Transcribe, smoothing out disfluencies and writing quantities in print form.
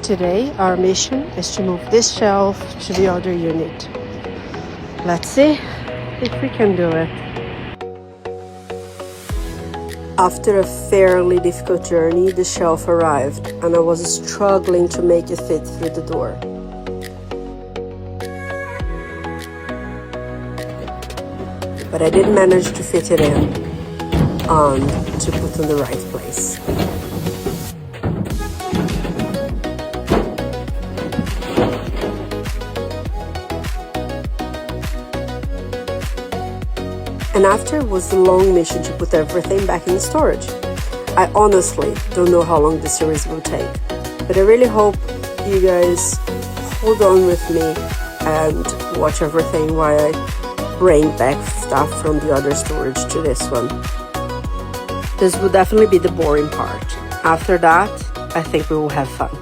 today our mission is to move this shelf to the other unit. Let's see if we can do it. After a fairly difficult journey, the shelf arrived and I was struggling to make it fit through the door. But I did manage to fit it in and to put in the right place. And after was the long mission to put everything back in storage. I honestly don't know how long this series will take, but I really hope you guys hold on with me and watch everything while I bring back stuff from the other storage to this one. This will definitely be the boring part. After that, I think we will have fun.